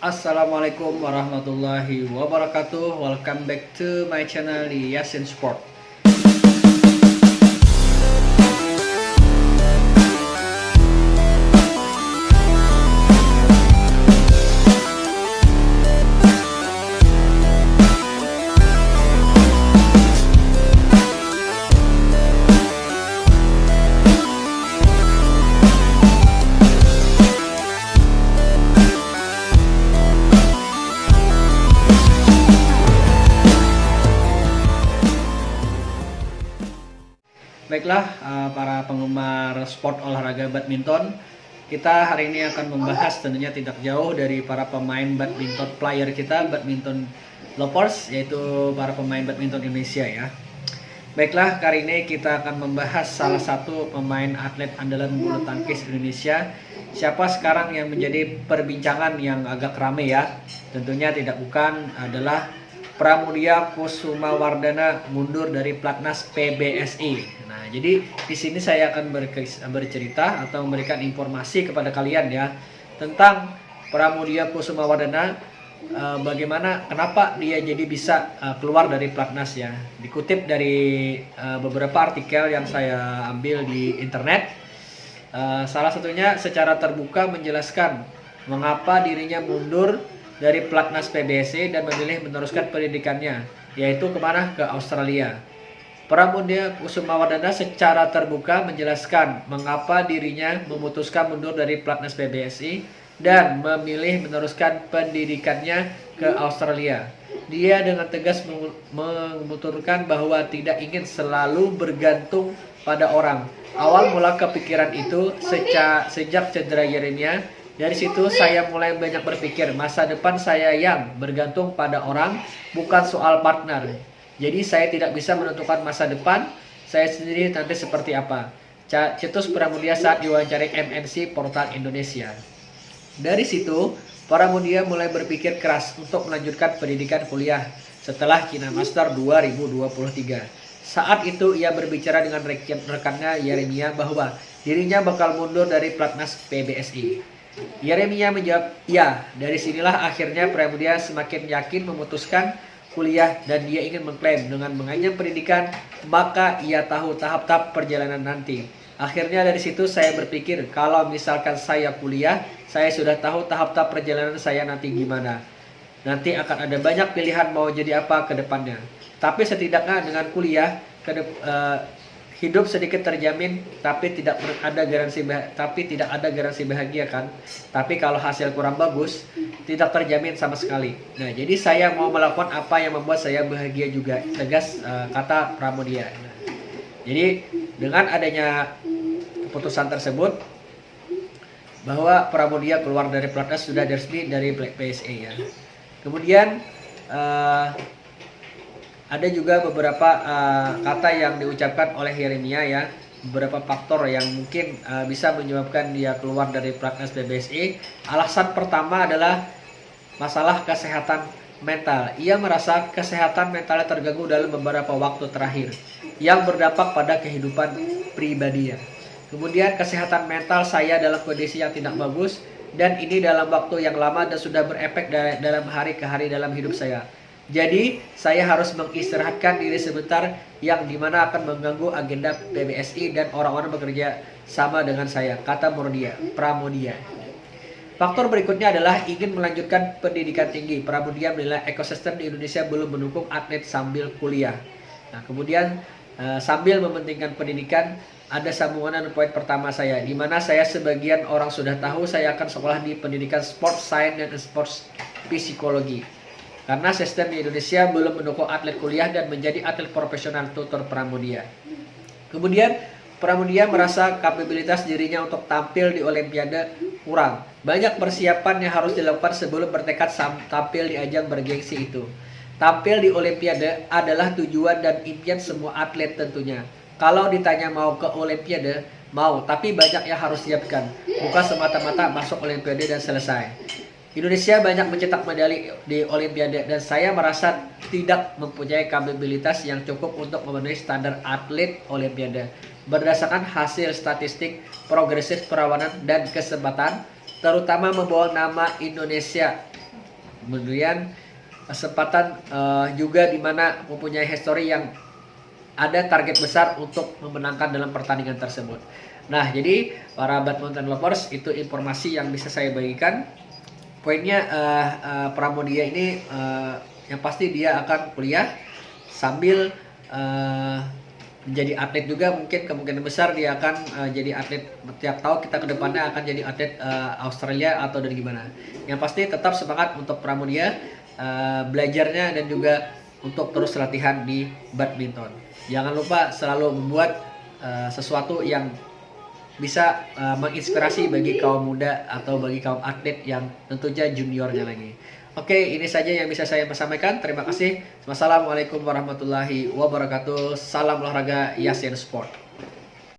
Assalamualaikum warahmatullahi wabarakatuh. Welcome back to my channel di Yasin Sport. Baiklah, para penggemar sport olahraga badminton, kita hari ini akan membahas tentunya tidak jauh dari para pemain badminton player kita, badminton lovers, yaitu para pemain badminton Indonesia ya. Baiklah, kali ini kita akan membahas salah satu pemain atlet andalan bulu tangkis Indonesia. Siapa sekarang yang menjadi perbincangan yang agak ramai ya? Tentunya tidak bukan adalah Pramudia Kusumawardana mundur dari Platnas PBSI. Nah, jadi di sini saya akan bercerita atau memberikan informasi kepada kalian ya tentang Pramudia Kusumawardana, bagaimana kenapa dia jadi bisa keluar dari Platnas ya. Dikutip dari beberapa artikel yang saya ambil di internet, salah satunya secara terbuka menjelaskan mengapa dirinya mundur dari Platnas PBSI dan memilih meneruskan pendidikannya, yaitu kemana? Ke Australia. Pramudia Kusumawardana secara terbuka menjelaskan mengapa dirinya memutuskan mundur dari Platnas PBSI dan memilih meneruskan pendidikannya ke Australia. Dia dengan tegas menuturkan bahwa tidak ingin selalu bergantung pada orang. Awal mula kepikiran itu sejak cedera Yeremia. Dari situ saya mulai banyak berpikir masa depan saya yang bergantung pada orang, bukan soal partner. Jadi saya tidak bisa menentukan masa depan saya sendiri nanti seperti apa. Cetus Pramudia saat diwawancari MNC Portal Indonesia. Dari situ, Pramudia mulai berpikir keras untuk melanjutkan pendidikan kuliah setelah Kinamaster 2023. Saat itu ia berbicara dengan rekannya Yeremia bahwa dirinya bakal mundur dari Platnas PBSI. Yeremia menjawab, "Ya." Dari sinilah akhirnya Pramudia semakin yakin memutuskan kuliah dan dia ingin mengklaim dengan mengenyam pendidikan, maka ia tahu tahap-tahap perjalanan nanti. Akhirnya dari situ saya berpikir, kalau misalkan saya kuliah, saya sudah tahu tahap-tahap perjalanan saya nanti gimana. Nanti akan ada banyak pilihan mau jadi apa ke depannya. Tapi setidaknya dengan kuliah hidup sedikit terjamin, tapi tidak ada garansi bahagia kan. Tapi kalau hasil kurang bagus, tidak terjamin sama sekali. Nah, jadi saya mau melakukan apa yang membuat saya bahagia juga, tegas kata Pramudia. Nah, jadi dengan adanya keputusan tersebut bahwa Pramudia keluar dari Platnas sudah resmi dari PSA ya. Kemudian ada juga beberapa kata yang diucapkan oleh Yeremia ya, beberapa faktor yang mungkin bisa menyebabkan dia keluar dari Platnas PBSI. Alasan pertama adalah masalah kesehatan mental. Ia merasa kesehatan mentalnya terganggu dalam beberapa waktu terakhir yang berdampak pada kehidupan pribadinya. Kemudian kesehatan mental saya dalam kondisi yang tidak bagus dan ini dalam waktu yang lama dan sudah berefek dalam hari ke hari dalam hidup saya. Jadi saya harus mengistirahatkan diri sebentar yang dimana akan mengganggu agenda PBSI dan orang-orang bekerja sama dengan saya, kata Pramudia. Faktor berikutnya adalah ingin melanjutkan pendidikan tinggi. Pramudia menilai ekosistem di Indonesia belum mendukung atlet sambil kuliah. Nah, kemudian sambil mementingkan pendidikan, ada sambungan poin pertama saya, di mana saya sebagian orang sudah tahu saya akan sekolah di pendidikan Sport Science dan Sports Psikologi. Karena sistem di Indonesia belum mendukung atlet kuliah dan menjadi atlet profesional, tutur Pramudia. Kemudian Pramudia merasa kapabilitas dirinya untuk tampil di Olimpiade kurang. Banyak persiapan yang harus dilakukan sebelum bertekad tampil di ajang bergengsi itu. Tampil di Olimpiade adalah tujuan dan impian semua atlet tentunya. Kalau ditanya mau ke Olimpiade, mau, tapi banyak yang harus siapkan. Bukan semata-mata masuk Olimpiade dan selesai. Indonesia banyak mencetak medali di Olimpiade dan saya merasa tidak mempunyai kapabilitas yang cukup untuk memenuhi standar atlet Olimpiade. Berdasarkan hasil statistik progresif perawanan dan kesempatan, terutama membawa nama Indonesia Kemudian kesempatan juga di mana mempunyai history yang ada target besar untuk memenangkan dalam pertandingan tersebut. Nah, jadi para badminton lovers, itu informasi yang bisa saya bagikan. Poinnya Pramudia ini yang pasti dia akan kuliah sambil menjadi atlet juga. Mungkin kemungkinan besar dia akan jadi atlet. Tiap tahun kita ke depannya akan jadi atlet Australia atau dari gimana. Yang pasti tetap semangat untuk Pramudia, belajarnya dan juga untuk terus latihan di badminton. Jangan lupa selalu membuat sesuatu yang bisa menginspirasi bagi kaum muda atau bagi kaum atlet yang tentunya juniornya lagi. Oke, ini saja yang bisa saya sampaikan. Terima kasih. Wassalamualaikum warahmatullahi wabarakatuh. Salam olahraga Yasin Sport.